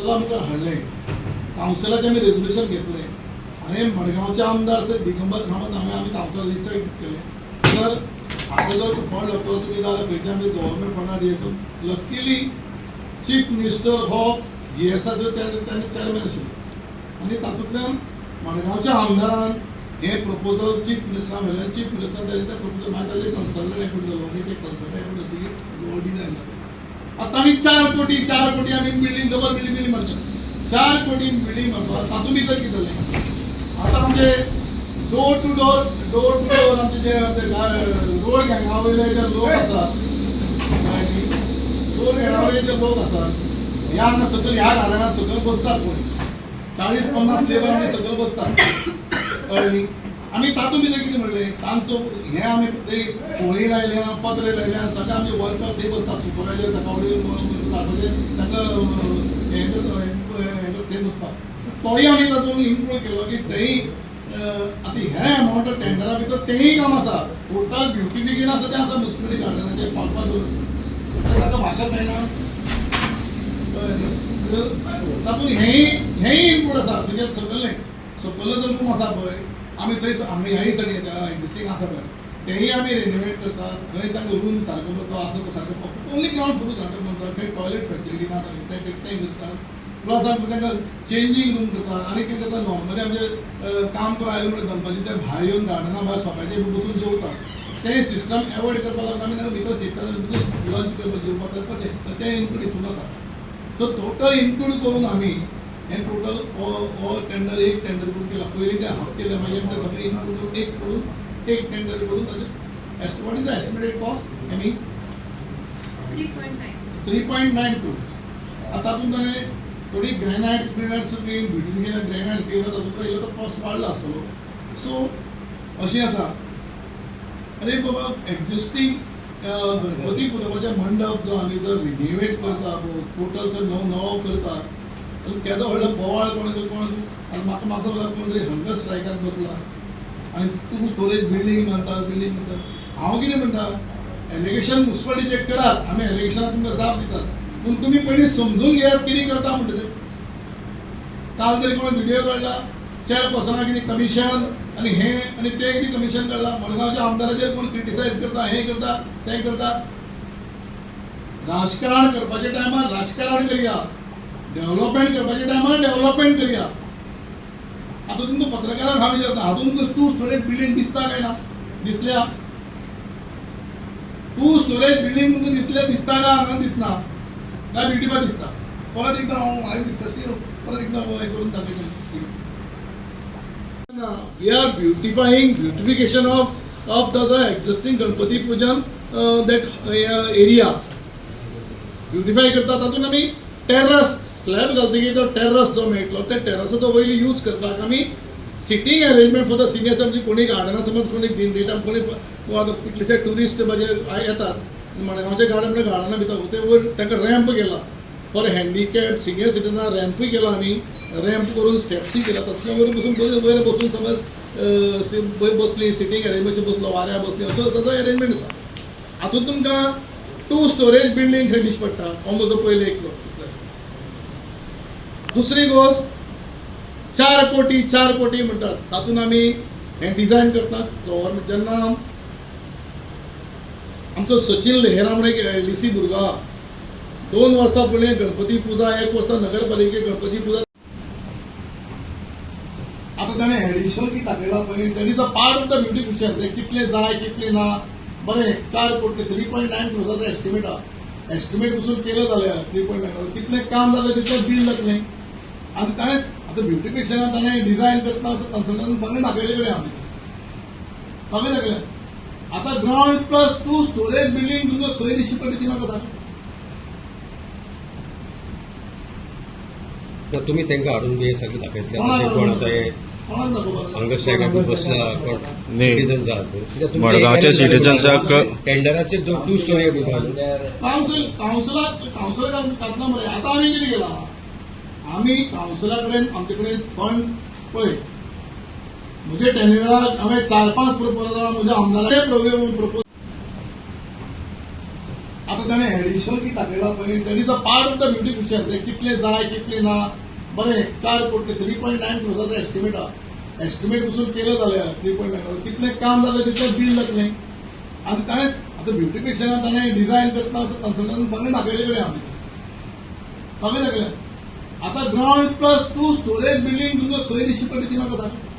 काउन्सिला मुखार हाडले, काउन्सिलाचे आमी रेजोल्युशन घेतले आणि मडगावचे आमदार सर दिगंबर कामत आमी काउन्सिलर डिसाईड केले सर आता जर फंड लागतो तुम्ही जाल्यार खंयचे आमी गव्हर्मेंट फंडार येतो. लकीली चीफ मिनिस्टर हो GSAचो त्यांनी चेअरमॅन आशिल्लो आनी तातूंतल्यान मडगावच्या आमदारान हे प्रपोजल चीफ मिनिस्टराक व्हेलें. चीफ मिनिस्टर त्या प्रपोजल मागीर कन्सल्टंट एकूण जालो आनी ते कन्सल्टंट एकूण डिजायन जालो. आतां आमी 4 कोटी आमी बिल्डींग डबल बिल्डींग म्हणटा 4 कोटी बिल्डींग म्हणटा तातूंत भितर कितें जालें. आतां आमचे डोर टू डोर आमचे जे रोड गँगा वयले जे लोक आसात, रोड गँगा वयले जे लोक आसात ह्या हांगा सकयल ह्या गार्डनार सकयल बसतात कोण 40-50 लेबर आमी सकयल बसतात कळ्ळी. आमी तातूंत भितर कितें म्हणलें तांचो हें आमी ते फोळी लायल्या पत्रे लायल्या सगळें आमचे वर्कर थंय बसतात सुपरवायजर सकाळी तांकां थंय बसतात. तोय आमी तातूंत इन्क्लूड केलो की थंय आतां हे अमावंट टेंडरा भितर तेंय काम आसा. टोटल ब्युटिफिकेशन आसा तें आसा मुस्कुडी गार्डनाचें पावपाक ताका भाशा मेळना तातूंत हेंय इन्क्लूड आसा. म्हणजे सकयल्लो जो रूम आसा पळय आमी थंय आमी हेय सगळें एक्जिस्टींग आसा पळय तेंय आमी रेनोवेट करतात. थंय तांकां रूम सारको तो आसा तो सारको ओन्ली ग्रावंड फ्लोर सारको म्हणटा थंय टॉयलेट फेसिलिटी ना तें करतात. प्लस आमी तांकां चेंजींग रूम करतात आनी कितें करतात नॉर्मली आमचे काम करून आयले म्हणटा दनपारची ते भायर येवन गार्डना भायर सोंप्याचेर बसून जेवतात. तें सिस्टम एवॉयड करपाक लागून आमी तांकां भितर सीट लंच करपाक जेवपाक करपाचें तें इन्क्लूड हितून आसा. सो टोटल इन्क्लूड करून आमी हें टोटल हो टेंडर एक टेंडर करून केला. पयलीं ते हाफ केले मागीर ते सगळें इन्क्लूड करून एक टेंडर करून ताजें what is the estimated cost आमी 3.9 crores. आतां तातूंत ताणें थोडी ग्रेनाइट्स ब्युटिफिकेशन ग्रेनाइट केलं तातूंत इल्लो तो कॉस्ट वाडला आसतलो. सो अशें आसा अरे बाबा एक्जिस्टींग गणपती पुजपाचें मंडप जो आमी जर रिन्युवेट करता टोटल जर नवो करता केदो व्हडलो बोवाळ कोण म्हाका कोण तरी हंगर स्ट्रायकाक बसला आनी तूं स्टोरेज बिल्डींग म्हणटा. हांव कितें म्हणटा एलिगेशन मुन्सिपालिटीचेर करात आमी एलिगेशनाक तुमकां जाप दितात पूण तुमी पयलीं समजून घेयात कितें करता म्हणटा तें. काल तरी कोण व्हिडिओ काडला चेअरपर्सनाक कितें कमिशन आनी हें आनी तें कितें कमिशन काडलां. मडगांवच्या आमदाराचेर कोण क्रिटिसायज करता हें करता तें करता. राजकारण करपाच्या टायमार राजकारण करया, डेव्हलपमेंट करपाच्या टायमार डेव्हलपमेंट करया. आतां तुमकां पत्रकाराक हांव विचारता हातूंत टू स्टोरेज बिल्डींग दिसता काय ना दिसल्या. टू स्टोरेज बिल्डींग तुमकां दिसता काय दिसना काय ब्युटिफाय दिसता. परत एकदा हांव इंट्रस्टिंग परत एकदा हें करून दाखयता. We are beautification of the existing Ganpati pujan that area beautify करता. तातूंत आमी टेरस स्लॅब घालतकीर तो टेरस जो मेळटलो त्या टेरसाचो वयली यूज करपाक आमी sitting arrangement for the seniors आमची कोणी गार्डना समज कोणी डेटा कोणी आतां कितलेशे ट्युरिस्ट म्हणजे येतात मडगांवचे गार्डन म्हणजे गार्डना भितर ते वयर तांकां रॅम्प केला फॉर हँडिकॅप सिनियर सिटीजनाक रॅम्पूय केला आमी रॅम्प करून स्टेप्सूय केला. तातूंत वयर बसून समज बसली सिटींग अरेंजमेंट बसलो वाऱ्या बसली असो ताचो अरेंजमेंट आसा. हातूंत तुमकां 2 स्टोरेज बिल्डींग खंय दिश्टी पडटा हो पयले एक. दुसरी गोष्ट 4 कोटी म्हणटात तातूंत आमी हें डिजायन करतात. गव्हर्मेंट जेन्ना आमचो सचिन लेहरा म्हणून एक LDC भुरगो 2 वर्सां पयलीं गणपती पुजा 1 वर्सा नगरपालिकेक गणपती पुजा आतां ताणें एडिशनल कितें दाखयला पळय that is a part of the beautification. तें कितलें जाय कितलें ना बरें 4 कोटी 3.9 crores एस्टिमेट आहा. एस्टिमेट पसून केलं जाल्यार 3.9 कितलें काम जालें तितलें बील जातलें. आनी ताणें आतां ब्युटिफिकेशनाक ताणें डिजायन करतना कन्सल्टंटान सगळें दाखयलें कडेन आमी सगळें दाखयलें. आतां ग्रावंड प्लस 2 स्टोरेज बिल्डींग तुमकां खंय दिश्टी पडटा ती म्हाका सांग. तुम्ही त्यांना हाडून बी सगळें दाखयतले कोण आतां हे हांगा स्ट्रायकाक बसला कोण सिटीजन्स आहात मडगांवच्या सिटीजन्साक टेंडराचे 2 स्टोरी काउन्सिलाक घातला मरे. आतां आमी कितें केलां आमी काउन्सिला कडेन आमचे कडेन फंड पळय म्हजे टेंडराक हांवें 4-5 प्रपोजल म्हज्या आमदाराचे प्रपोजल आतां ताणें एडिशनल कितें दाखयलां पळय that is a part of the beautification तें कितलें जाय कितलें ना बरें 4 कोटी 3.9 करोडाचो एस्टिमेट आहा एस्टिमेट पसून केलं जाल्यार 3.9 कितलें काम जालें तितलें बील जातलें आनी ताणें आतां ब्युटिफिकेशनाक ताणें डिझायन करतना कन्सल्टंटान सगळें दाखयलें कडेन आमी सगळें दाखयलें आतां ग्राउंड प्लस 2 स्टोरेज बिल्डींग तुमकां खंय दिश्टी पडटा ती म्हाका सांग